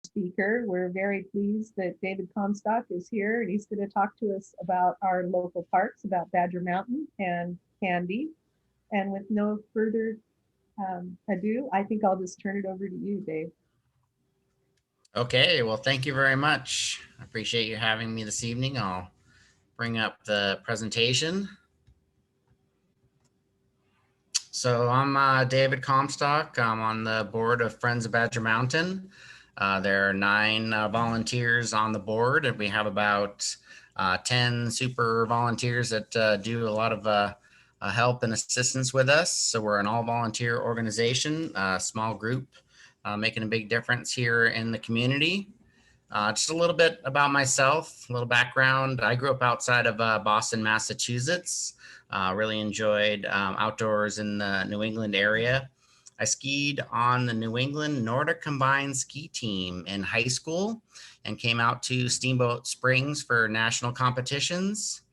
speaker. We're very pleased that David Comstock is here, and he's going to talk to us about our local parks, about Badger Mountain and Candy. And with no further ado, I think I'll just turn it over to you, Dave. Okay, well, thank you very much. I appreciate you having me this evening. I'll bring up the presentation. So I'm David Comstock. I'm on the board of Friends of Badger Mountain. There are 9 volunteers on the board, and we have about 10 super volunteers that do a lot of help and assistance with us. So we're an all-volunteer organization, a small group, making a big difference here in the community. Just a little bit about myself, a little background. I grew up outside of Boston, Massachusetts. Really enjoyed outdoors in the New England area. I skied on the New England Nordic Combined Ski Team in high school and came out to Steamboat Springs for national competitions.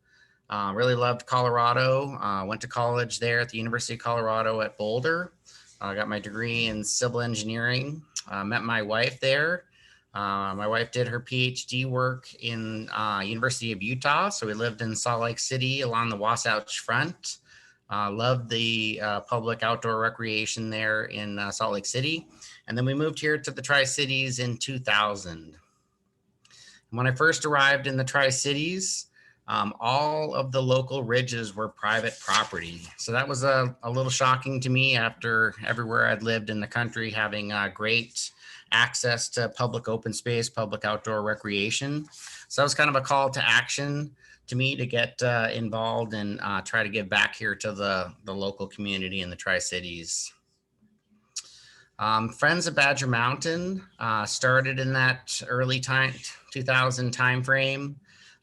Really loved Colorado. Went to college there at the University of Colorado at Boulder. I got my degree in civil engineering. Met my wife there. My wife did her PhD work in University of Utah. So we lived in Salt Lake City along the Wasatch Front. Loved the public outdoor recreation there in Salt Lake City. And then we moved here to the Tri-Cities in 2000. When I first arrived in the Tri-Cities, all of the local ridges were private property. So that was a little shocking to me after everywhere I'd lived in the country having great access to public open space, public outdoor recreation. So that was kind of a call to action to me to get involved and try to give back here to the local community in the Tri-Cities. Friends of Badger Mountain started in that early 2000 timeframe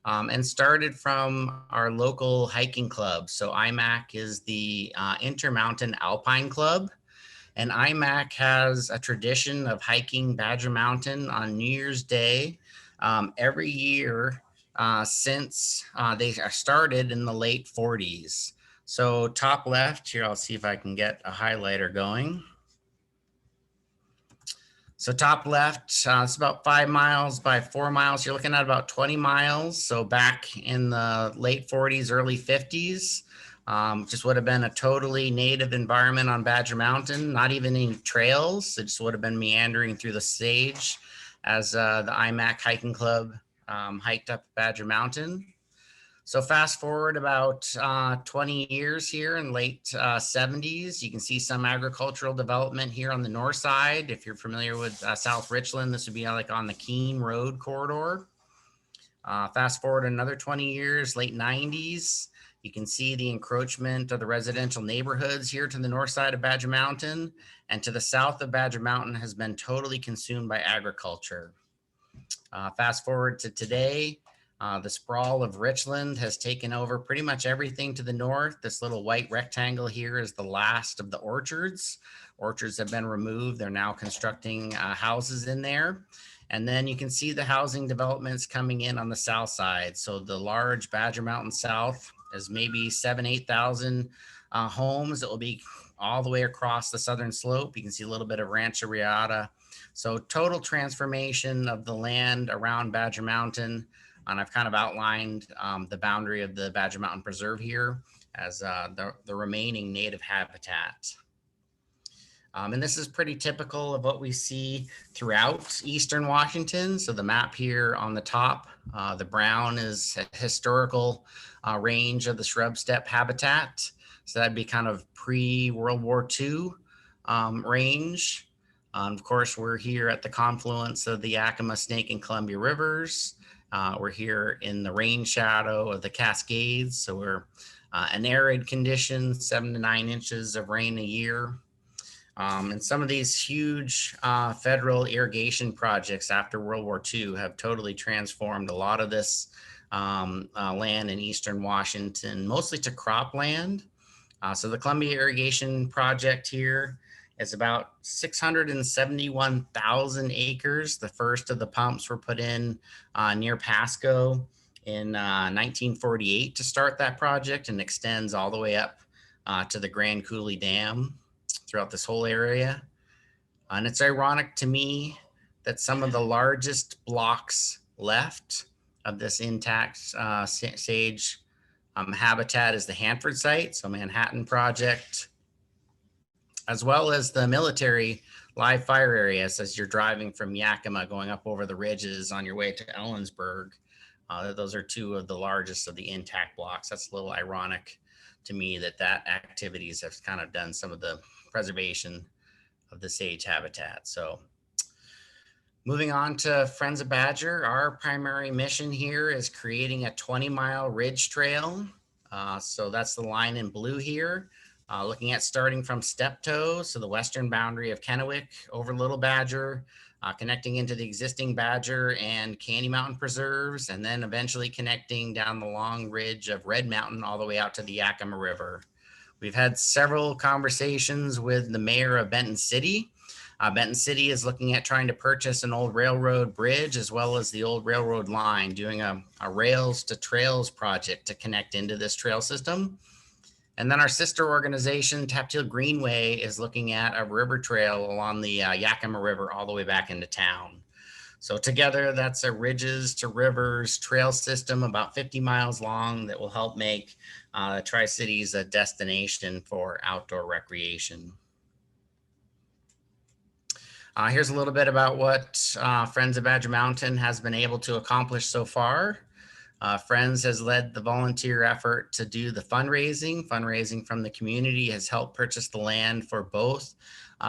and started from our local hiking club. So IMAC is the Intermountain Alpine Club. And IMAC has a tradition of hiking Badger Mountain on New Year's Day every year since they started in the late 40s. So top left here, I'll see if I can get a highlighter going. So top left, it's about 5 miles by 4 miles. You're looking at about 20 miles. So back in the late 40s, early 50s, just would have been a totally native environment on Badger Mountain, not even any trails. It just would have been meandering through the sage as the IMAC Hiking Club hiked up Badger Mountain. So fast forward about 20 years here in late 70s, you can see some agricultural development here on the north side. If you're familiar with South Richland, this would be like on the Keene Road corridor. Fast forward another 20 years, late 90s, you can see the encroachment of the residential neighborhoods here to the north side of Badger Mountain, and to the south of Badger Mountain has been totally consumed by agriculture. Fast forward to today, the sprawl of Richland has taken over pretty much everything to the north. This little white rectangle here is the last of the orchards. Orchards have been removed. They're now constructing houses in there. And then you can see the housing developments coming in on the south side. So the large Badger Mountain South is maybe 8,000 homes that will be all the way across the southern slope. You can see a little bit of Rancho Riata. So total transformation of the land around Badger Mountain. And I've kind of outlined the boundary of the Badger Mountain Preserve here as the remaining native habitat. And this is pretty typical of what we see throughout Eastern Washington. So the map here on the top, the brown is a historical range of the Shrubsteppe habitat. So that'd be kind of pre-World War II range. Of course, we're here at the confluence of the Yakima, Snake, and Columbia rivers. We're here in the rain shadow of the Cascades. So we're an arid condition, 7 to 9 inches of rain a year. And some of these huge federal irrigation projects after World War II have totally transformed a lot of this land in Eastern Washington, mostly to cropland. So the Columbia Irrigation Project here is about 671,000 acres. The first of the pumps were put in near Pasco in 1948 to start that project, and extends all the way up to the Grand Coulee Dam throughout this whole area. And it's ironic to me that some of the largest blocks left of this intact sage habitat is the Hanford site, so Manhattan Project, as well as the military live fire areas as you're driving from Yakima going up over the ridges on your way to Ellensburg. Those are two of the largest of the intact blocks. That's a little ironic to me that activities have kind of done some of the preservation of the sage habitat. So moving on to Friends of Badger, our primary mission here is creating a 20-mile ridge trail. So that's the line in blue here. Looking at starting from Steptoe, so the western boundary of Kennewick over Little Badger, connecting into the existing Badger and Candy Mountain preserves, and then eventually connecting down the long ridge of Red Mountain all the way out to the Yakima River. We've had several conversations with the mayor of Benton City. Benton City is looking at trying to purchase an old railroad bridge as well as the old railroad line, doing a rails to trails project to connect into this trail system. And then our sister organization, Tapteel Greenway, is looking at a river trail along the Yakima River all the way back into town. So together, that's a ridges to rivers trail system about 50 miles long that will help make Tri-Cities a destination for outdoor recreation. Here's a little bit about what Friends of Badger Mountain has been able to accomplish so far. Friends has led the volunteer effort to do the fundraising. Fundraising from the community has helped purchase the land for both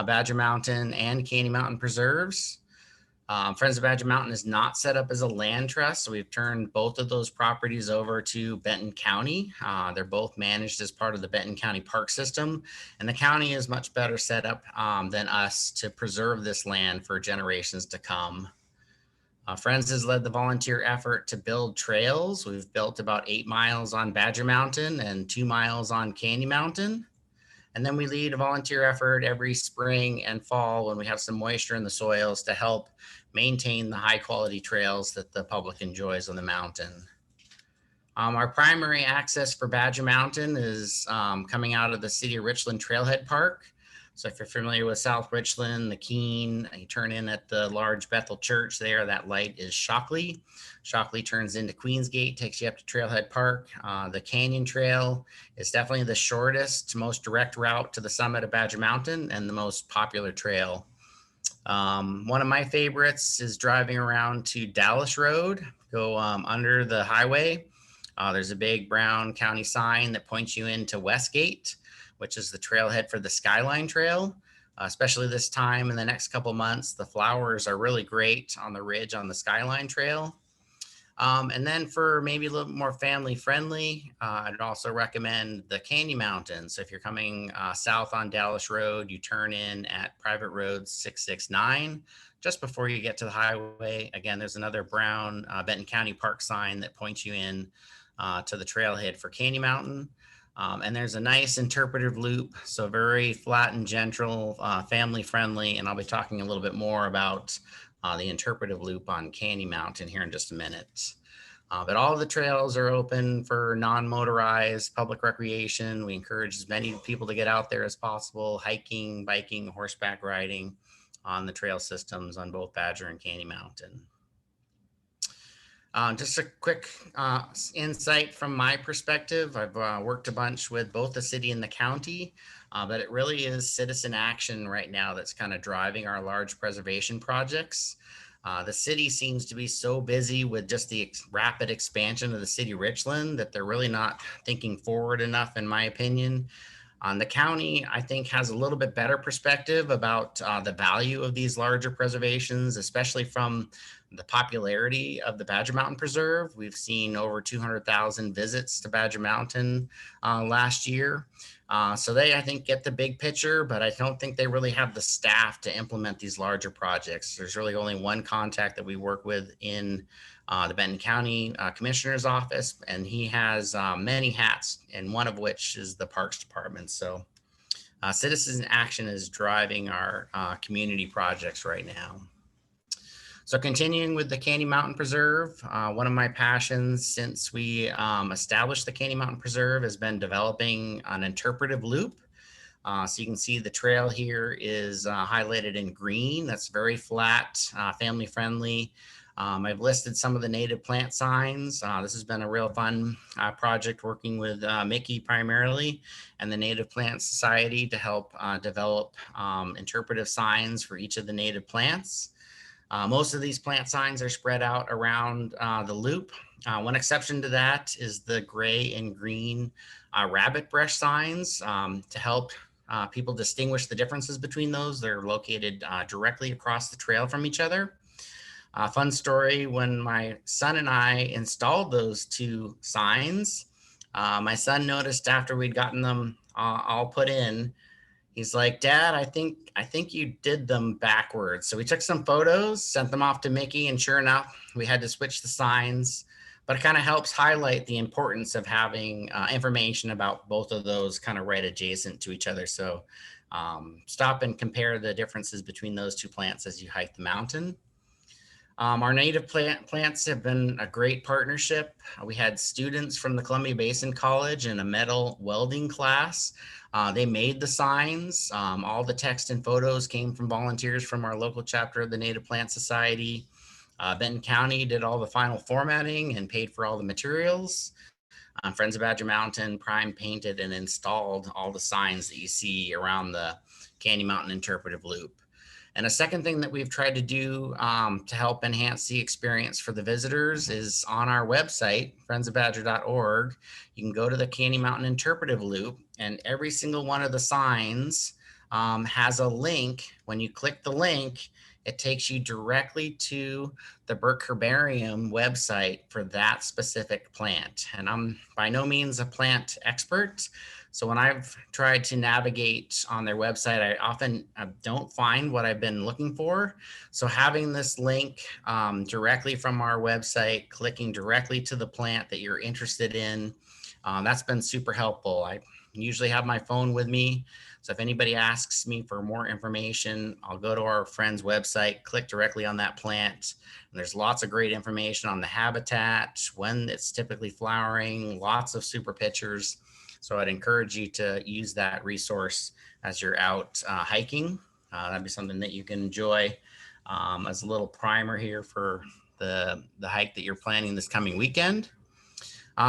Badger Mountain and Candy Mountain preserves. Friends of Badger Mountain is not set up as a land trust, so we've turned both of those properties over to Benton County. They're both managed as part of the Benton County Park System, and the county is much better set up than us to preserve this land for generations to come. Friends has led the volunteer effort to build trails. We've built about 8 miles on Badger Mountain and 2 miles on Candy Mountain. And then we lead a volunteer effort every spring and fall when we have some moisture in the soils to help maintain the high quality trails that the public enjoys on the mountain. Our primary access for Badger Mountain is coming out of the City of Richland Trailhead Park. So if you're familiar with South Richland, the Keene, you turn in at the large Bethel Church there, that light is Shockley. Shockley turns into Queensgate, takes you up to Trailhead Park. The Canyon Trail is definitely the shortest, most direct route to the summit of Badger Mountain and the most popular trail. One of my favorites is driving around to Dallas Road, go under the highway. There's a big brown county sign that points you into Westgate, which is the trailhead for the Skyline Trail. Especially this time in the next couple months, the flowers are really great on the ridge on the Skyline Trail. And then for maybe a little more family friendly, I'd also recommend the Candy Mountain. So if you're coming south on Dallas Road, you turn in at Private Road 669, just before you get to the highway. Again, there's another brown Benton County Park sign that points you in to the trailhead for Candy Mountain. And there's a nice interpretive loop, so very flat and gentle, family friendly. And I'll be talking a little bit more about the interpretive loop on Candy Mountain here in just a minute. But all of the trails are open for non-motorized public recreation. We encourage as many people to get out there as possible, hiking, biking, horseback riding on the trail systems on both Badger and Candy Mountain. Just a quick insight from my perspective. I've worked a bunch with both the city and the county, but it really is citizen action right now that's kind of driving our large preservation projects. The city seems to be so busy with just the rapid expansion of the city of Richland that they're really not thinking forward enough, in my opinion. The county, I think, has a little bit better perspective about the value of these larger preservations, especially from the popularity of the Badger Mountain Preserve. We've seen over 200,000 visits to Badger Mountain last year. So they, I think, get the big picture, but I don't think they really have the staff to implement these larger projects. There's really only one contact that we work with in the Benton County Commissioner's Office, and he has many hats, and one of which is the Parks Department. So citizen action is driving our community projects right now. So continuing with the Candy Mountain Preserve, one of my passions since we established the Candy Mountain Preserve has been developing an interpretive loop. So you can see the trail here is highlighted in green. That's very flat, family friendly. I've listed some of the native plant signs. This has been a real fun project working with Mickie primarily and the Native Plant Society to help develop interpretive signs for each of the native plants. Most of these plant signs are spread out around the loop. One exception to that is the gray and green rabbit brush signs to help people distinguish the differences between those. They're located directly across the trail from each other. Fun story, when my son and I installed those two signs, my son noticed after we'd gotten them all put in, he's like, Dad, I think you did them backwards. So we took some photos, sent them off to Mickie, and sure enough, we had to switch the signs. But it kind of helps highlight the importance of having information about both of those kind of right adjacent to each other. So stop and compare the differences between those two plants as you hike the mountain. Our native plants have been a great partnership. We had students from the Columbia Basin College in a metal welding class. They made the signs. All the text and photos came from volunteers from our local chapter of the Native Plant Society. Benton County did all the final formatting and paid for all the materials. Friends of Badger Mountain prime painted and installed all the signs that you see around the Candy Mountain Interpretive Loop. And a second thing that we've tried to do to help enhance the experience for the visitors is on our website, friendsofbadger.org. You can go to the Candy Mountain Interpretive Loop, and every single one of the signs has a link. When you click the link, it takes you directly to the Burke Herbarium website for that specific plant. And I'm by no means a plant expert, so when I've tried to navigate on their website, I often don't find what I've been looking for. So having this link directly from our website, clicking directly to the plant that you're interested in, that's been super helpful. I usually have my phone with me. So if anybody asks me for more information, I'll go to our friend's website, click directly on that plant. And there's lots of great information on the habitat, when it's typically flowering, lots of super pictures. So I'd encourage you to use that resource as you're out hiking. That'd be something that you can enjoy as a little primer here for the hike that you're planning this coming weekend.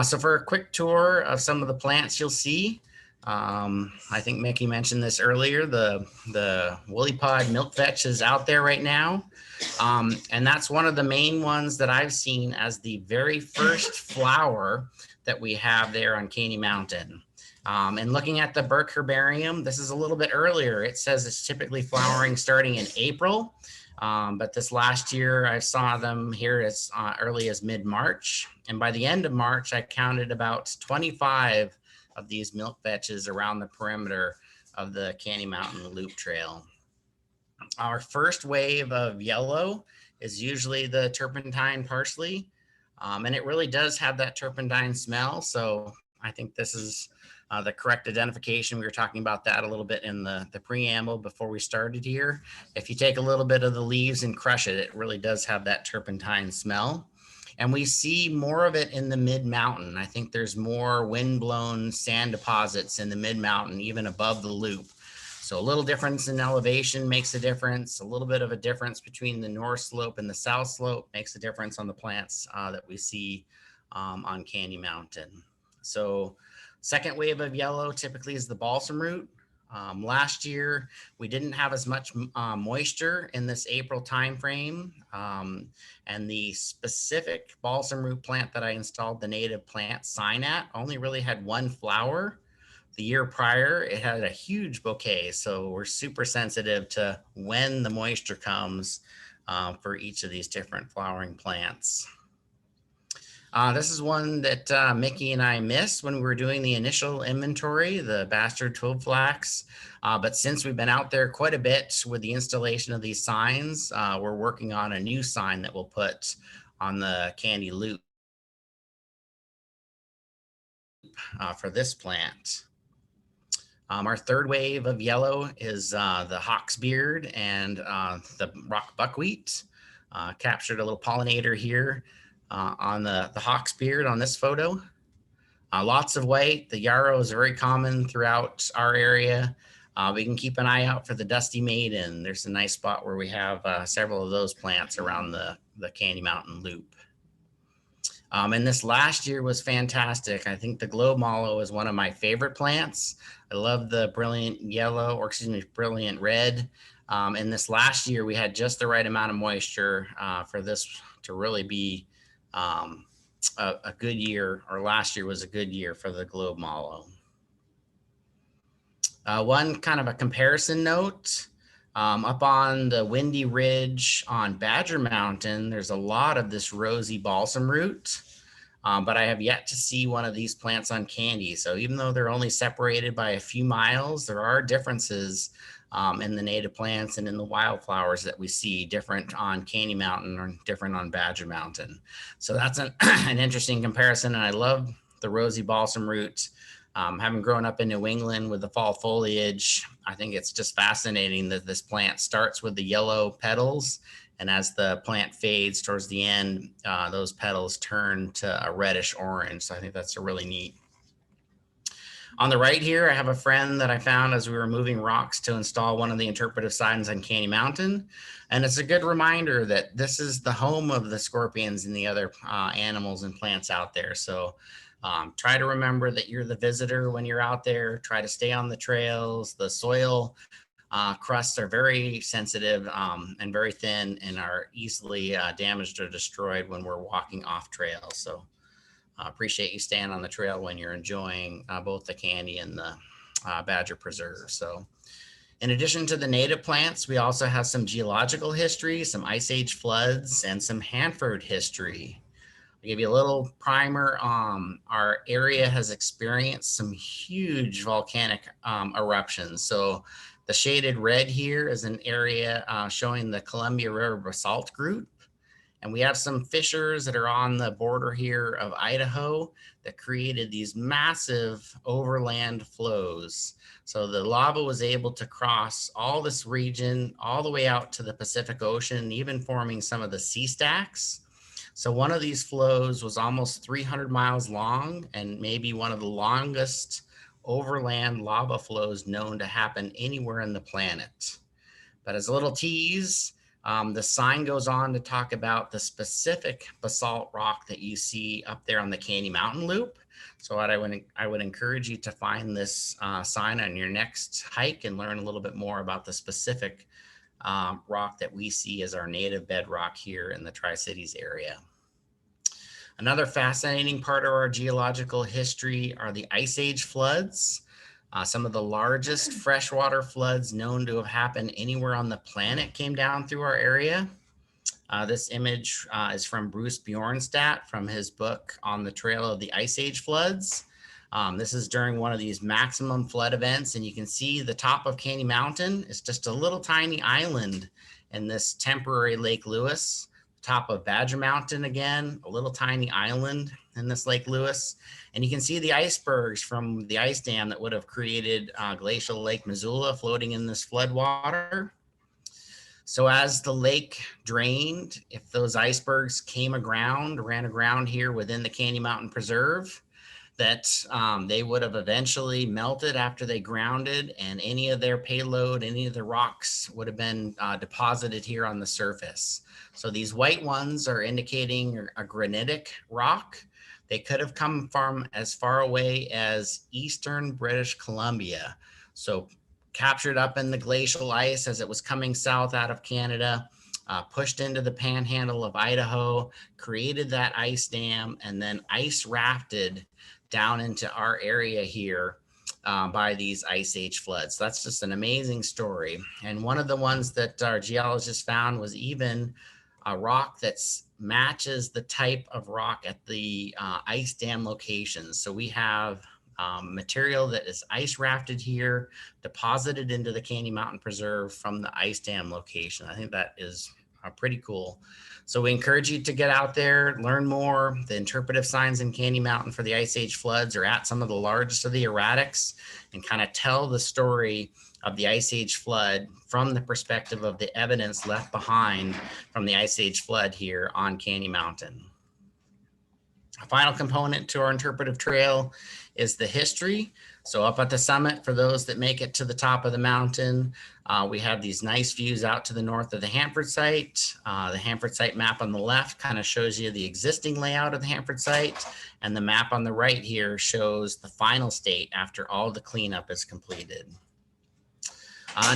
So for a quick tour of some of the plants you'll see, I think Mickie mentioned this earlier, the woolly pod milk vetch is out there right now. And that's one of the main ones that I've seen as the very first flower that we have there on Candy Mountain. And looking at the Burke Herbarium, this is a little bit earlier. It says it's typically flowering starting in April. But this last year, I saw them here as early as mid-March. And by the end of March, I counted about 25 of these milk vetches around the perimeter of the Candy Mountain Loop Trail. Our first wave of yellow is usually the turpentine parsley. And it really does have that turpentine smell. So I think this is the correct identification. We were talking about that a little bit in the preamble before we started here. If you take a little bit of the leaves and crush it, it really does have that turpentine smell. And we see more of it in the mid-mountain. I think there's more wind-blown sand deposits in the mid-mountain, even above the loop. So a little difference in elevation makes a difference. A little bit of a difference between the north slope and the south slope makes a difference on the plants that we see on Candy Mountain. So second wave of yellow typically is the balsam root. Last year, we didn't have as much moisture in this April timeframe. And the specific balsam root plant that I installed the native plant sign at only really had one flower. The year prior, it had a huge bouquet. So we're super sensitive to when the moisture comes for each of these different flowering plants. This is one that Mickie and I missed when we were doing the initial inventory, the bastard twilflax. But since we've been out there quite a bit with the installation of these signs, we're working on a new sign that we'll put on the Candy Loop for this plant. Our third wave of yellow is the hawksbeard and the rock buckwheat. Captured a little pollinator here on the hawksbeard on this photo. Lots of white. The yarrow is very common throughout our area. We can keep an eye out for the Dusty Maiden. There's a nice spot where we have several of those plants around the Candy Mountain Loop. And this last year was fantastic. I think the globe mallow is one of my favorite plants. I love the brilliant yellow, or excuse me, brilliant red. And this last year, we had just the right amount of moisture for this to really be a good year, or last year was a good year for the globe mallow. One kind of a comparison note, up on the Windy Ridge on Badger Mountain, there's a lot of this rosy balsam root, but I have yet to see one of these plants on Candy. So even though they're only separated by a few miles, there are differences in the native plants and in the wildflowers that we see, different on Candy Mountain or different on Badger Mountain. So that's an interesting comparison, and I love the rosy balsam root. Having grown up in New England with the fall foliage, I think it's just fascinating that this plant starts with the yellow petals, and as the plant fades towards the end, those petals turn to a reddish orange. So I think that's a really neat. On the right here, I have a friend that I found as we were moving rocks to install one of the interpretive signs on Candy Mountain. And it's a good reminder that this is the home of the scorpions and the other animals and plants out there. So try to remember that you're the visitor when you're out there. Try to stay on the trails. The soil crusts are very sensitive and very thin and are easily damaged or destroyed when we're walking off trail. So appreciate you staying on the trail when you're enjoying both the Candy and the Badger Preserve. So in addition to the native plants, we also have some geological history, some Ice Age floods, and some Hanford history. I'll give you a little primer. Our area has experienced some huge volcanic eruptions. So the shaded red here is an area showing the Columbia River basalt group. And we have some fissures that are on the border here of Idaho that created these massive overland flows. So the lava was able to cross all this region, all the way out to the Pacific Ocean, even forming some of the sea stacks. So one of these flows was almost 300 miles long and maybe one of the longest overland lava flows known to happen anywhere in the planet. But as a little tease, the sign goes on to talk about the specific basalt rock that you see up there on the Candy Mountain Loop. So I would encourage you to find this sign on your next hike and learn a little bit more about the specific rock that we see as our native bedrock here in the Tri-Cities area. Another fascinating part of our geological history are the Ice Age floods. Some of the largest freshwater floods known to have happened anywhere on the planet came down through our area. This image is from Bruce Bjornstadt from his book On the Trail of the Ice Age Floods. This is during one of these maximum flood events, and you can see the top of Candy Mountain is just a little tiny island in this temporary Lake Lewis. Top of Badger Mountain again, a little tiny island in this Lake Lewis. And you can see the icebergs from the ice dam that would have created glacial Lake Missoula floating in this flood water. So as the lake drained, if those icebergs ran aground here within the Candy Mountain Preserve, that they would have eventually melted after they grounded, and any of their payload, any of the rocks would have been deposited here on the surface. So these white ones are indicating a granitic rock. They could have come from as far away as eastern British Columbia. So captured up in the glacial ice as it was coming south out of Canada, pushed into the panhandle of Idaho, created that ice dam, and then ice rafted down into our area here by these Ice Age floods. So that's just an amazing story. And one of the ones that our geologists found was even a rock that matches the type of rock at the ice dam locations. So we have material that is ice rafted here, deposited into the Candy Mountain Preserve from the ice dam location. I think that is pretty cool. So we encourage you to get out there, learn more. The interpretive signs in Candy Mountain for the Ice Age floods are at some of the largest of the erratics, and kind of tell the story of the Ice Age flood from the perspective of the evidence left behind from the Ice Age flood here on Candy Mountain. A final component to our interpretive trail is the history. So up at the summit, for those that make it to the top of the mountain, we have these nice views out to the north of the Hanford site. The Hanford site map on the left kind of shows you the existing layout of the Hanford site, and the map on the right here shows the final state after all the cleanup is completed.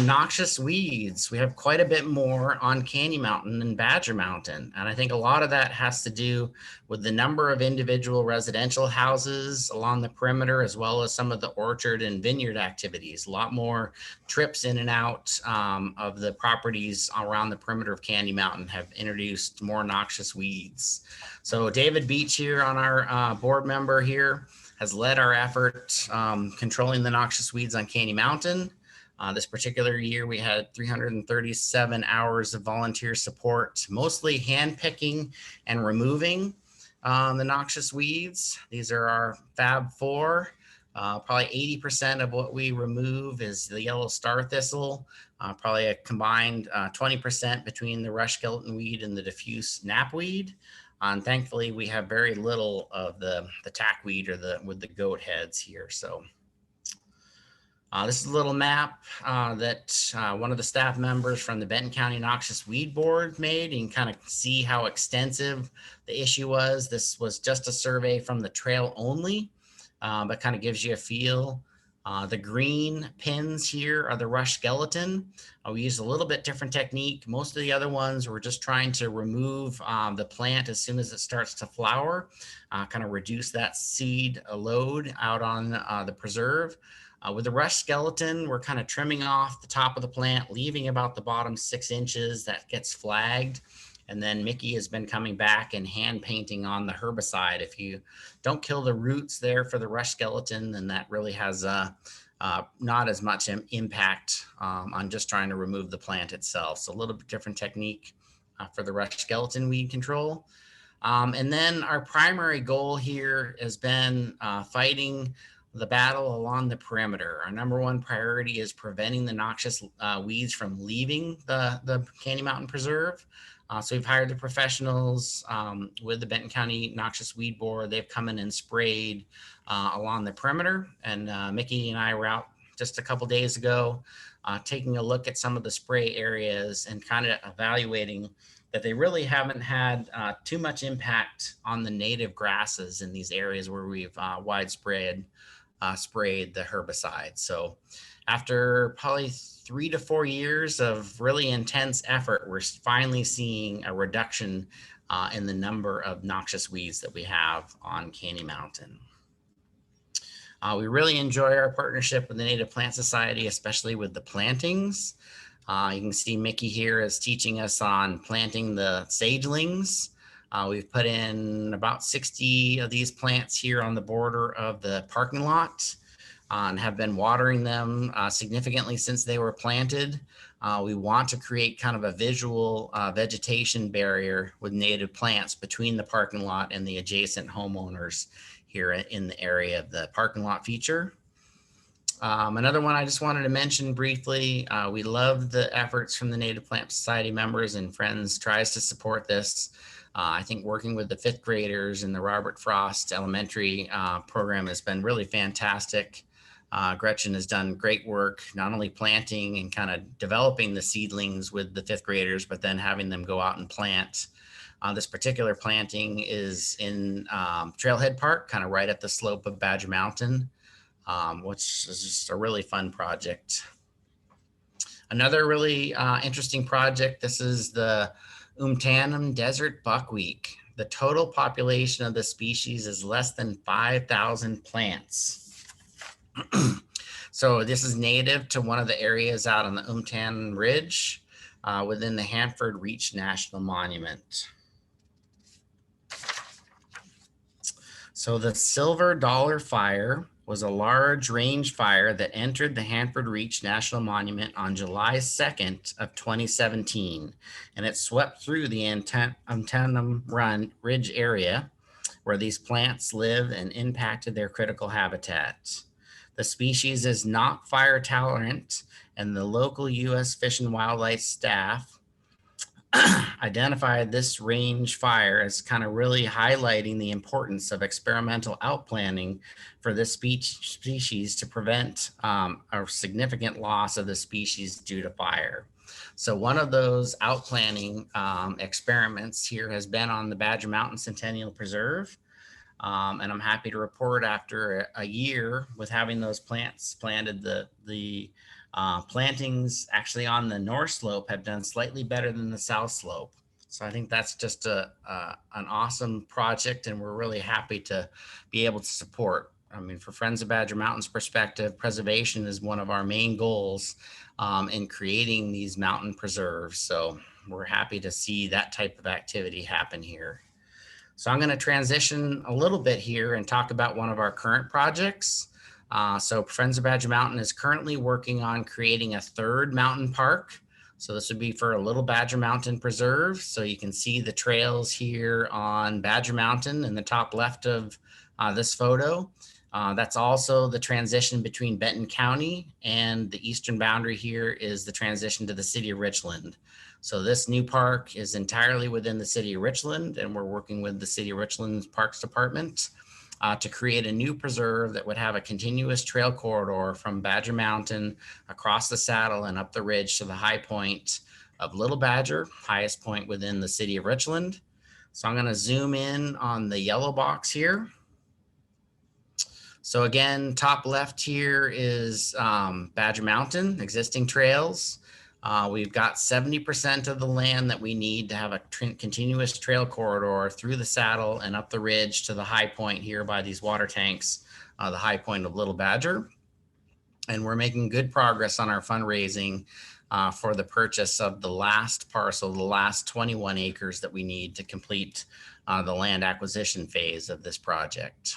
Noxious weeds. We have quite a bit more on Candy Mountain than Badger Mountain. And I think a lot of that has to do with the number of individual residential houses along the perimeter, as well as some of the orchard and vineyard activities. A lot more trips in and out of the properties around the perimeter of Candy Mountain have introduced more noxious weeds. So David Beach here, on our board member here, has led our effort controlling the noxious weeds on Candy Mountain. This particular year, we had 337 hours of volunteer support, mostly hand picking and removing the noxious weeds. These are our Fab 4. Probably 80% of what we remove is the yellow star thistle, probably a combined 20% between the rush skeleton weed and the diffuse knapweed. And thankfully, we have very little of the tackweed or with the goat heads here. So. This is a little map that one of the staff members from the Benton County Noxious Weed Board made. You can kind of see how extensive the issue was. This was just a survey from the trail only, but kind of gives you a feel. The green pins here are the rush skeleton. We used a little bit different technique. Most of the other ones were just trying to remove the plant as soon as it starts to flower, kind of reduce that seed load out on the preserve. With the rush skeleton, we're kind of trimming off the top of the plant, leaving about the bottom 6 inches that gets flagged. And then Mickie has been coming back and hand painting on the herbicide. If you don't kill the roots there for the rush skeleton, then that really has not as much impact on just trying to remove the plant itself. So a little bit different technique for the rush skeleton weed control. And then our primary goal here has been fighting the battle along the perimeter. Our number one priority is preventing the noxious weeds from leaving the Candy Mountain Preserve. So we've hired the professionals with the Benton County Noxious Weed Board. They've come in and sprayed along the perimeter. And Mickie and I were out just a couple days ago taking a look at some of the spray areas and kind of evaluating that they really haven't had too much impact on the native grasses in these areas where we've widespread sprayed the herbicide. So after probably 3 to 4 years of really intense effort, we're finally seeing a reduction in the number of noxious weeds that we have on Candy Mountain. We really enjoy our partnership with the Native Plant Society, especially with the plantings. You can see Mickie here is teaching us on planting the sagelings. We've put in about 60 of these plants here on the border of the parking lot and have been watering them significantly since they were planted. We want to create kind of a visual vegetation barrier with native plants between the parking lot and the adjacent homeowners here in the area of the parking lot feature. Another one I just wanted to mention briefly, we love the efforts from the Native Plant Society members, and Friends tries to support this. I think working with the 5th graders in the Robert Frost Elementary program has been really fantastic. Gretchen has done great work, not only planting and kind of developing the seedlings with the 5th graders, but then having them go out and plant. This particular planting is in Trailhead Park, kind of right at the slope of Badger Mountain, which is just a really fun project. Another really interesting project, this is the Umtanum Desert Buckwheat. The total population of the species is less than 5,000 plants. So this is native to one of the areas out on the Umtanum Ridge within the Hanford Reach National Monument. So the Silver Dollar Fire was a large range fire that entered the Hanford Reach National Monument on July 2nd of 2017, and it swept through the Umtanum Run Ridge area where these plants live and impacted their critical habitat. The species is not fire tolerant, and the local U.S. Fish and Wildlife staff identified this range fire as kind of really highlighting the importance of experimental outplanting for this species to prevent a significant loss of the species due to fire. So one of those outplanting experiments here has been on the Badger Mountain Centennial Preserve. And I'm happy to report after a year with having those plants planted, the plantings actually on the north slope have done slightly better than the south slope. So I think that's just an awesome project, and we're really happy to be able to support. I mean, for Friends of Badger Mountain's perspective, preservation is one of our main goals in creating these mountain preserves. So we're happy to see that type of activity happen here. So I'm going to transition a little bit here and talk about one of our current projects. So Friends of Badger Mountain is currently working on creating a third mountain park. So this would be for a Little Badger Mountain Preserve. So you can see the trails here on Badger Mountain in the top left of this photo. That's also the transition between Benton County, and the eastern boundary here is the transition to the City of Richland. So this new park is entirely within the City of Richland, and we're working with the City of Richland's Parks Department to create a new preserve that would have a continuous trail corridor from Badger Mountain across the saddle and up the ridge to the high point of Little Badger, highest point within the City of Richland. So I'm going to zoom in on the yellow box here. So again, top left here is Badger Mountain, existing trails. We've got 70% of the land that we need to have a continuous trail corridor through the saddle and up the ridge to the high point here by these water tanks, the high point of Little Badger. And we're making good progress on our fundraising for the purchase of the last parcel, the last 21 acres that we need to complete the land acquisition phase of this project.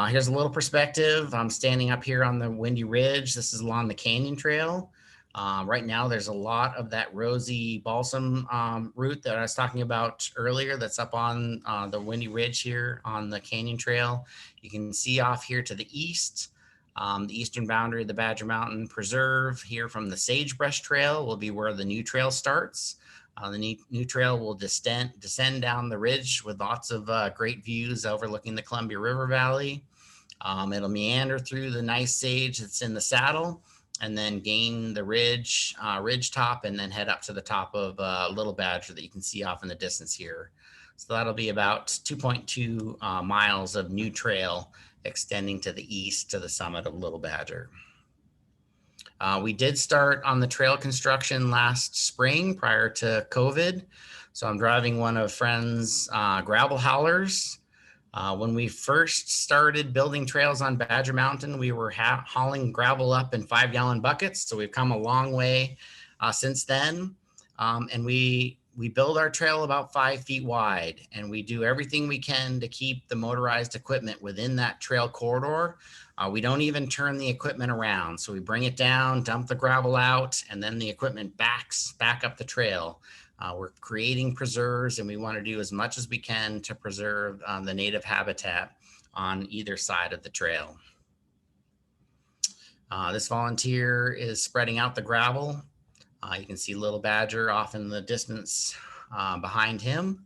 Here's a little perspective. I'm standing up here on the Windy Ridge. This is along the Canyon Trail. Right now, there's a lot of that rosy balsam root that I was talking about earlier that's up on the Windy Ridge here on the Canyon Trail. You can see off here to the east, the eastern boundary of the Badger Mountain Preserve here from the Sagebrush Trail will be where the new trail starts. The new trail will descend down the ridge with lots of great views overlooking the Columbia River Valley. It'll meander through the nice sage that's in the saddle, and then gain the ridge top, and then head up to the top of Little Badger that you can see off in the distance here. So that'll be about 2.2 miles of new trail extending to the east to the summit of Little Badger. We did start on the trail construction last spring prior to COVID. So I'm driving one of Friends' gravel haulers. When we first started building trails on Badger Mountain, we were hauling gravel up in 5-gallon buckets. So we've come a long way since then. And we build our trail about 5 feet wide, and we do everything we can to keep the motorized equipment within that trail corridor. We don't even turn the equipment around. So we bring it down, dump the gravel out, and then the equipment backs back up the trail. We're creating preserves, and we want to do as much as we can to preserve the native habitat on either side of the trail. This volunteer is spreading out the gravel. You can see Little Badger off in the distance behind him.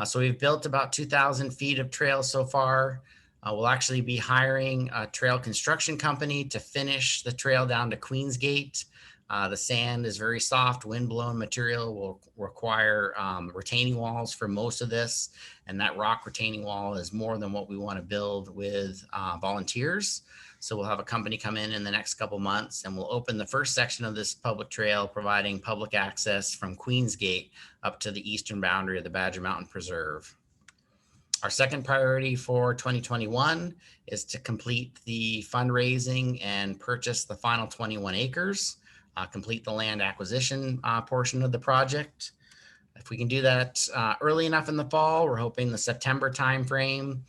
So we've built about 2,000 feet of trail so far. We'll actually be hiring a trail construction company to finish the trail down to Queensgate. The sand is very soft, wind-blown material, will require retaining walls for most of this. And that rock retaining wall is more than what we want to build with volunteers. So we'll have a company come in the next couple months, and we'll open the first section of this public trail, providing public access from Queensgate up to the eastern boundary of the Badger Mountain Preserve. Our second priority for 2021 is to complete the fundraising and purchase the final 21 acres, complete the land acquisition portion of the project. If we can do that early enough in the fall, we're hoping the September timeframe,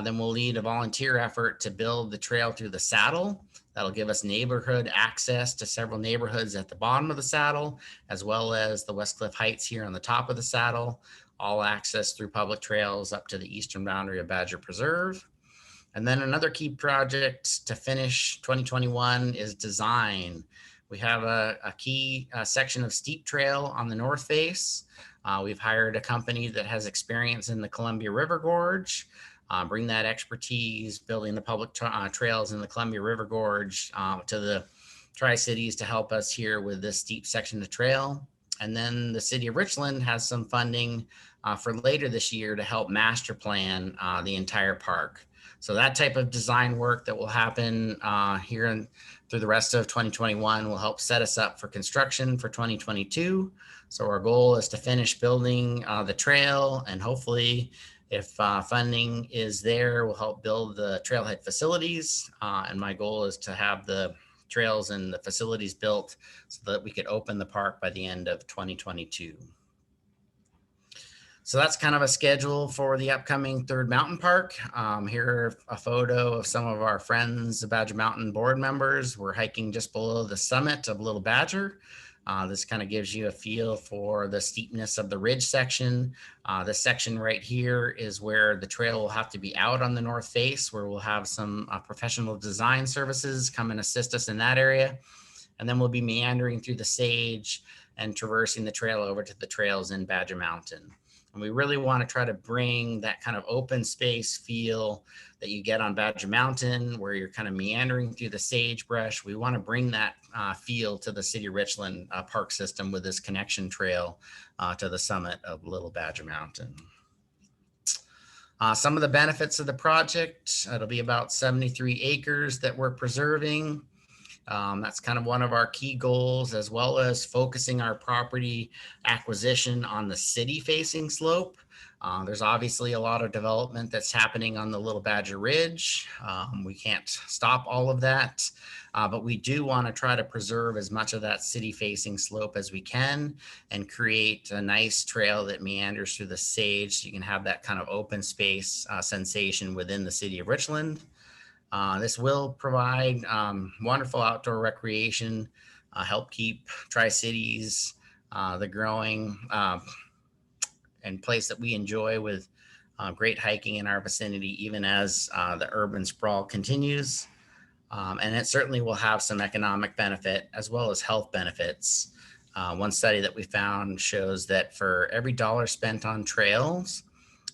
then we'll lead a volunteer effort to build the trail through the saddle. That'll give us neighborhood access to several neighborhoods at the bottom of the saddle, as well as the Westcliff Heights here on the top of the saddle, all access through public trails up to the eastern boundary of Badger Preserve. And then another key project to finish 2021 is design. We have a key section of steep trail on the north face. We've hired a company that has experience in the Columbia River Gorge, bring that expertise building the public trails in the Columbia River Gorge to the Tri-Cities to help us here with this steep section of trail. And then the City of Richland has some funding for later this year to help master plan the entire park. So that type of design work that will happen here through the rest of 2021 will help set us up for construction for 2022. So our goal is to finish building the trail, and hopefully if funding is there, we'll help build the trailhead facilities. And my goal is to have the trails and the facilities built so that we could open the park by the end of 2022. So that's kind of a schedule for the upcoming Third Mountain Park. Here a photo of some of our friends, the Badger Mountain board members. We're hiking just below the summit of Little Badger. This kind of gives you a feel for the steepness of the ridge section. This section right here is where the trail will have to be out on the north face, where we'll have some professional design services come and assist us in that area. And then we'll be meandering through the sage and traversing the trail over to the trails in Badger Mountain. And we really want to try to bring that kind of open space feel that you get on Badger Mountain, where you're kind of meandering through the sagebrush. We want to bring that feel to the City of Richland park system with this connection trail to the summit of Little Badger Mountain. Some of the benefits of the project, it'll be about 73 acres that we're preserving. That's kind of one of our key goals, as well as focusing our property acquisition on the city facing slope. There's obviously a lot of development that's happening on the Little Badger Ridge. We can't stop all of that, but we do want to try to preserve as much of that city facing slope as we can and create a nice trail that meanders through the sage so you can have that kind of open space sensation within the City of Richland. This will provide wonderful outdoor recreation, help keep Tri-Cities, the growing and place that we enjoy with great hiking in our vicinity, even as the urban sprawl continues. And it certainly will have some economic benefit as well as health benefits. One study that we found shows that for every dollar spent on trails,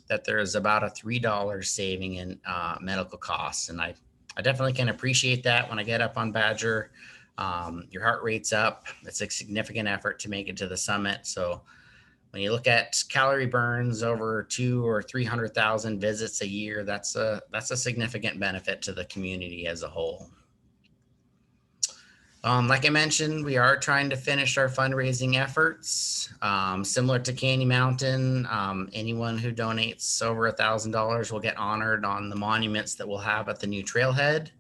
that there is about a $3 saving in medical costs. And I definitely can appreciate that when I get up on Badger. Your heart rate's up. It's a significant effort to make it to the summit. So when you look at calorie burns over 200,000 or 300,000 visits a year, that's a significant benefit to the community as a whole. Like I mentioned, we are trying to finish our fundraising efforts. Similar to Candy Mountain, anyone who donates over $1,000 will get honored on the monuments that we'll have at the new trailhead.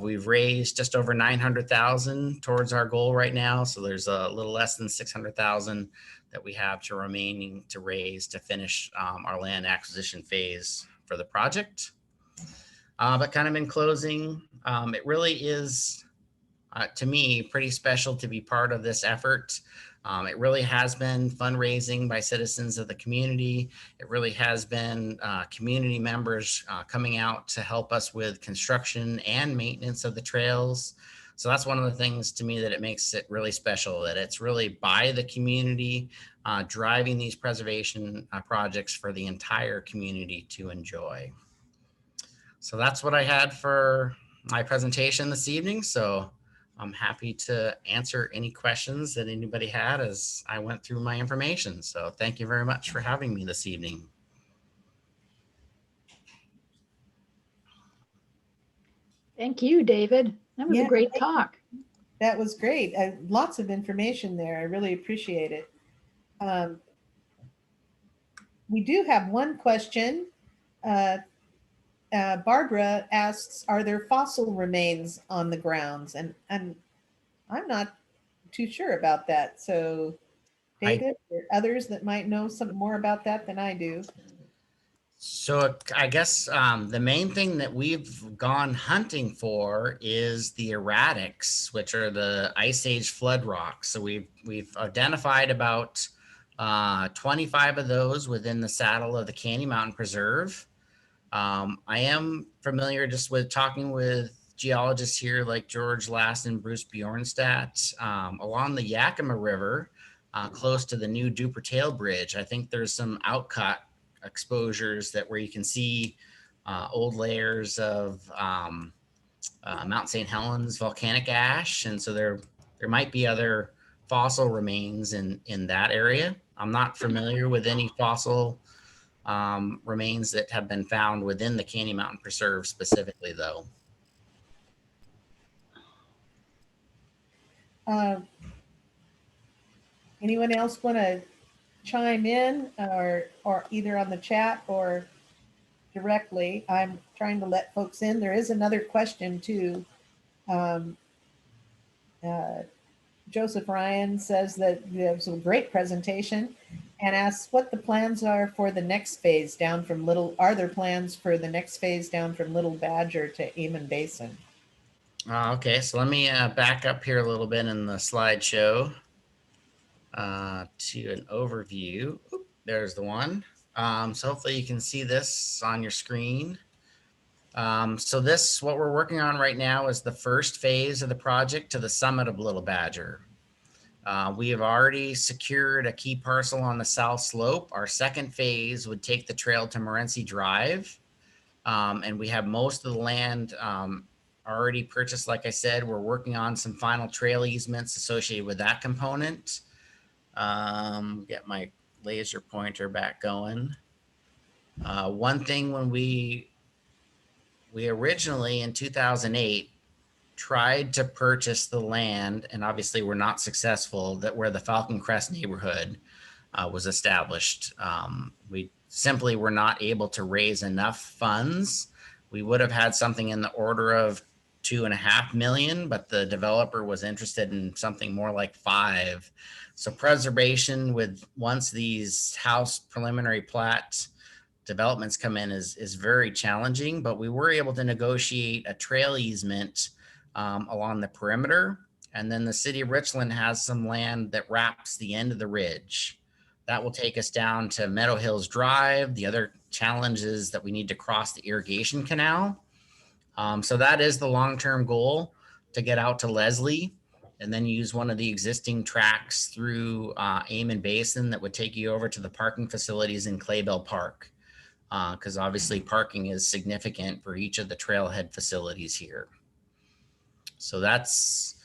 We've raised just over 900,000 towards our goal right now. So there's a little less than 600,000 that we have remaining to raise to finish our land acquisition phase for the project. But kind of in closing, it really is, to me, pretty special to be part of this effort. It really has been fundraising by citizens of the community. It really has been community members coming out to help us with construction and maintenance of the trails. So that's one of the things to me that it makes it really special, that it's really by the community driving these preservation projects for the entire community to enjoy. So that's what I had for my presentation this evening. So I'm happy to answer any questions that anybody had as I went through my information. So thank you very much for having me this evening. Thank you, David. That was a great talk. That was great. Lots of information there. I really appreciate it. We do have one question. Barbara asks, are there fossil remains on the grounds? And I'm not too sure about that. So David or others that might know some more about that than I do. So I guess the main thing that we've gone hunting for is the erratics, which are the Ice Age flood rocks. So we've identified about 25 of those within the saddle of the Candy Mountain Preserve. I am familiar just with talking with geologists here like George Last and Bruce Bjornstadt along the Yakima River, close to the new Dupertail Bridge. I think there's some outcut exposures that where you can see old layers of Mount St. Helens volcanic ash, and so there might be other fossil remains in that area. I'm not familiar with any fossil remains that have been found within the Candy Mountain Preserve specifically, though. Anyone else want to chime in or either on the chat or directly? I'm trying to let folks in. There is another question too. Joseph Ryan says that it was a great presentation and asks what the plans are for the next phase down from are there plans for the next phase down from Little Badger to Amon Basin? Okay, so let me back up here a little bit in the slideshow to an overview. Oop, there's the one. So hopefully you can see this on your screen. So this, what we're working on right now is the first phase of the project to the summit of Little Badger. We have already secured a key parcel on the south slope. Our second phase would take the trail to Morenci Drive. And we have most of the land already purchased. Like I said, we're working on some final trail easements associated with that component. Get my laser pointer back going. One thing when we originally in 2008 tried to purchase the land, and obviously we're not successful, that where the Falcon Crest neighborhood was established. We simply were not able to raise enough funds. We would have had something in the order of 2.5 million, but the developer was interested in something more like 5. So preservation with once these house preliminary plat developments come in is very challenging, but we were able to negotiate a trail easement along the perimeter. And then the City of Richland has some land that wraps the end of the ridge. That will take us down to Meadow Hills Drive. The other challenge is that we need to cross the irrigation canal. So that is the long-term goal, to get out to Leslie and then use one of the existing tracks through Amon Basin that would take you over to the parking facilities in Claybell Park. Because obviously parking is significant for each of the trailhead facilities here. So that's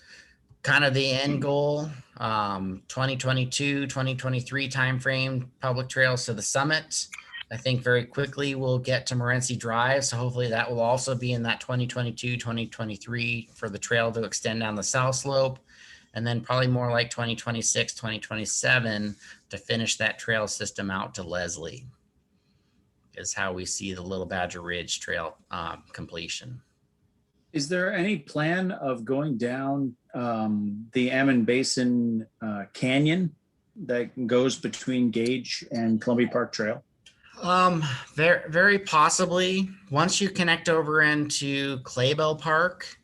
kind of the end goal. 2022, 2023 timeframe, public trails to the summit. I think very quickly we'll get to Morenci Drive. So hopefully that will also be in that 2022, 2023 for the trail to extend down the south slope. And then probably more like 2026, 2027 to finish that trail system out to Leslie is how we see the Little Badger Ridge Trail completion. Is there any plan of going down the Amon Basin Canyon that goes between Gage and Columbia Park Trail? Very possibly. Once you connect over into Claybell Park,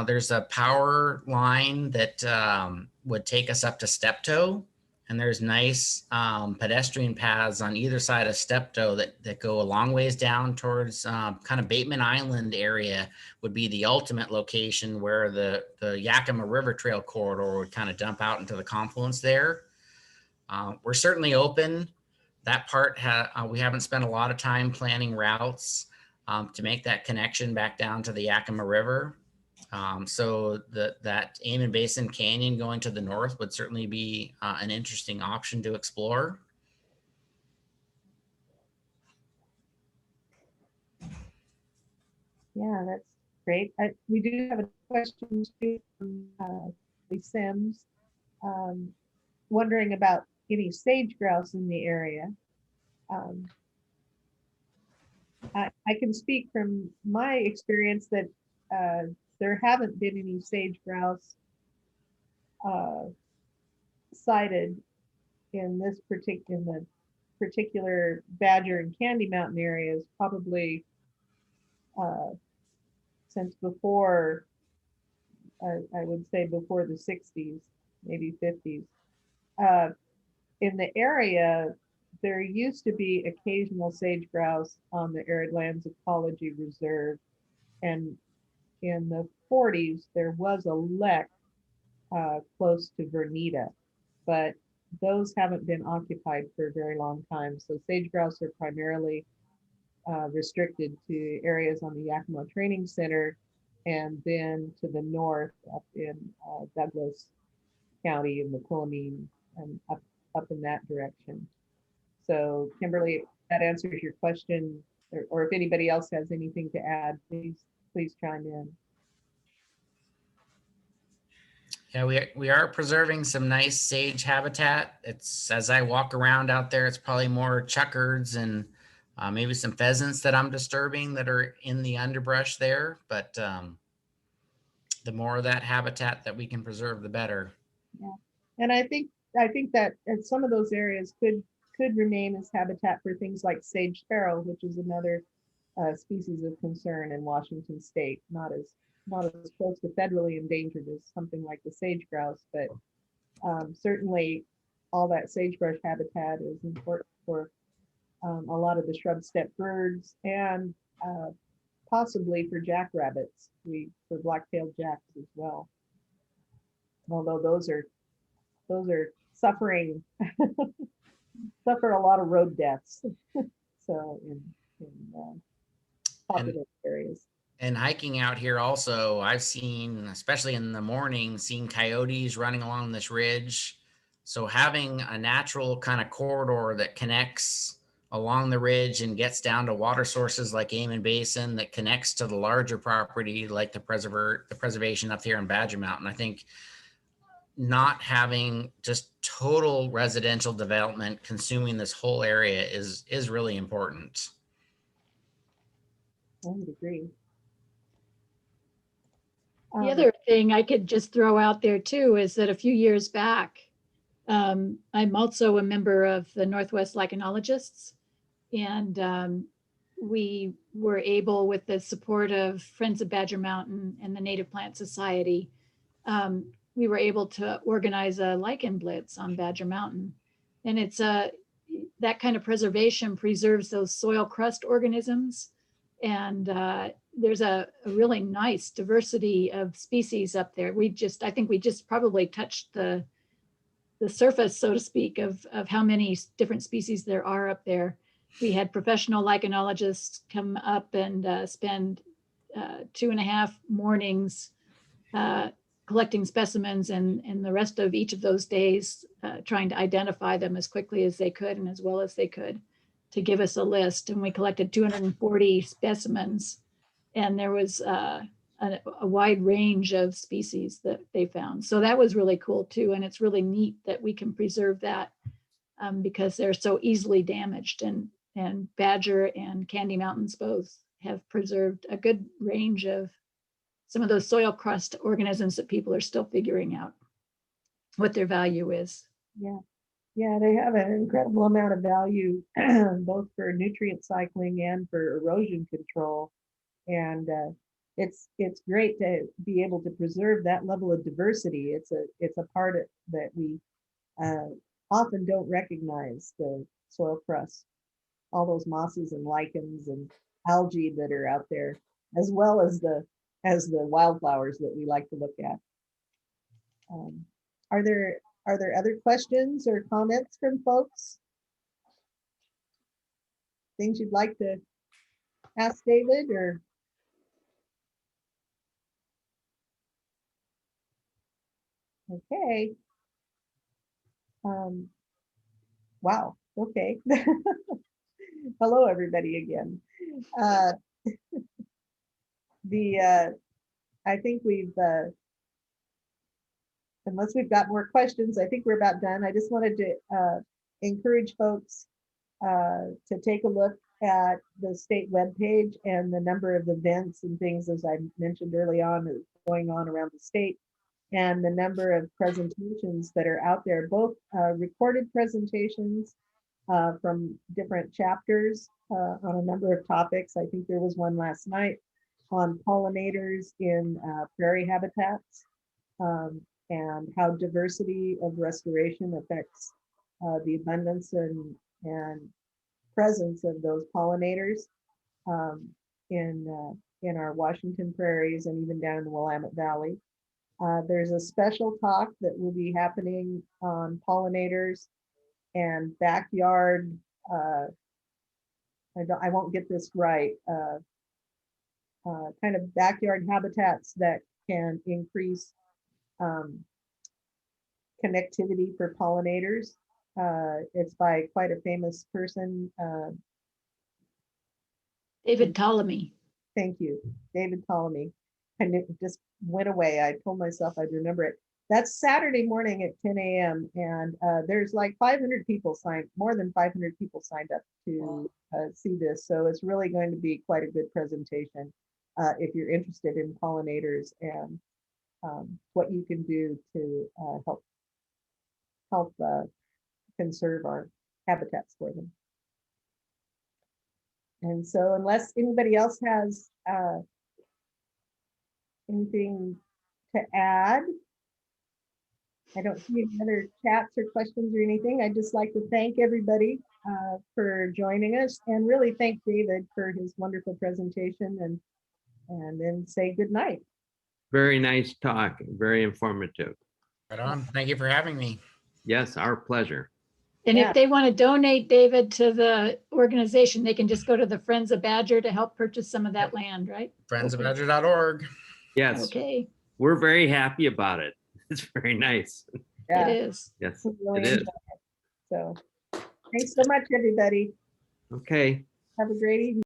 there's a power line that would take us up to Steptoe. And there's nice pedestrian paths on either side of Steptoe that go a long ways down towards kind of Bateman Island area would be the ultimate location where the Yakima River Trail corridor would kind of dump out into the confluence there. We're certainly open. That part, we haven't spent a lot of time planning routes to make that connection back down to the Yakima River. So that Amon Basin Canyon going to the north would certainly be an interesting option to explore. Yeah, that's great. We do have a question too from Lee Sims, wondering about any sage grouse in the area. I can speak from my experience that there haven't been any sage grouse sighted in this particular Badger and Candy Mountain areas, probably since before, I would say before the 60s, maybe 50s. In the area, there used to be occasional sage grouse on the Arid Lands Ecology Reserve, and in the 40s, there was a lek close to Vernita, but those haven't been occupied for a very long time. So sage grouse are primarily restricted to areas on the Yakima Training Center, and then to the north up in Douglas County and McQuillamine and up in that direction. So Kimberly, if that answers your question, or if anybody else has anything to add, please chime in. Yeah, we are preserving some nice sage habitat. It's, as I walk around out there, it's probably more chukars and maybe some pheasants that I'm disturbing that are in the underbrush there. But the more of that habitat that we can preserve, the better. Yeah, and I think that some of those areas could remain as habitat for things like sage sparrow, which is another species of concern in Washington State. Not as close to federally endangered as something like the sage grouse, but certainly all that sagebrush habitat is important for a lot of the shrubsteppe birds, and possibly for jackrabbits, for black-tailed jacks as well. Although those are suffering suffer a lot of road deaths. So in popular areas. And hiking out here also, I've seen, especially in the morning, seen coyotes running along this ridge. So having a natural kind of corridor that connects along the ridge and gets down to water sources like Amon Basin, that connects to the larger property like the preservation up here in Badger Mountain. I think not having just total residential development consuming this whole area is really important. I would agree. The other thing I could just throw out there too is that a few years back, I'm also a member of the Northwest Lichenologists, and we were able, with the support of Friends of Badger Mountain and the Native Plant Society, we were able to organize a lichen blitz on Badger Mountain. And it's that kind of preservation preserves those soil crust organisms. And there's a really nice diversity of species up there. I think we just probably touched the surface, so to speak, of how many different species there are up there. We had professional lichenologists come up and spend 2.5 mornings collecting specimens, and the rest of each of those days trying to identify them as quickly as they could and as well as they could to give us a list. And we collected 240 specimens, and there was a wide range of species that they found. So that was really cool too. And it's really neat that we can preserve that because they're so easily damaged, and Badger and Candy Mountains both have preserved a good range of some of those soil crust organisms that people are still figuring out what their value is. Yeah, they have an incredible amount of value, both for nutrient cycling and for erosion control. And it's great to be able to preserve that level of diversity. It's a part that we often don't recognize, the soil crust, all those mosses and lichens and algae that are out there, as well as the wildflowers that we like to look at. Are there other questions or comments from folks? Things you'd like to ask David, or? Okay. Wow. Okay. Hello, everybody again. I think unless we've got more questions, I think we're about done. I just wanted to encourage folks to take a look at the state webpage and the number of events and things, as I mentioned early on, going on around the state, and the number of presentations that are out there, both recorded presentations from different chapters on a number of topics. I think there was one last night on pollinators in prairie habitats, and how diversity of restoration affects the abundance and presence of those pollinators in in our Washington prairies and even down in the Willamette Valley. There's a special talk that will be happening on pollinators and backyard, I won't get this right, kind of backyard habitats that can increase connectivity for pollinators. It's by quite a famous person. David Ptolemy. Thank you, David Ptolemy. And it just went away. I told myself I'd remember it. That's Saturday morning at 10 a.m. And there's like 500 people more than 500 people signed up to see this. So it's really going to be quite a good presentation if you're interested in pollinators and what you can do to help conserve our habitats for them. And so unless anybody else has anything to add, I don't see any other chats or questions or anything. I'd just like to thank everybody for joining us and really thank David for his wonderful presentation and then say good night. Very nice talk, very informative. Right on. Thank you for having me. Yes, our pleasure. And Yeah. if they want to donate, David, to the organization, they can just go to the Friends of Badger to help purchase some of that land, right? Friendsofbadger.org. Yes, Okay, we're very happy about it. It's very nice. Yeah, it is. Yes, we really it is. enjoy it. So thanks so much, everybody. Okay. Have a great evening.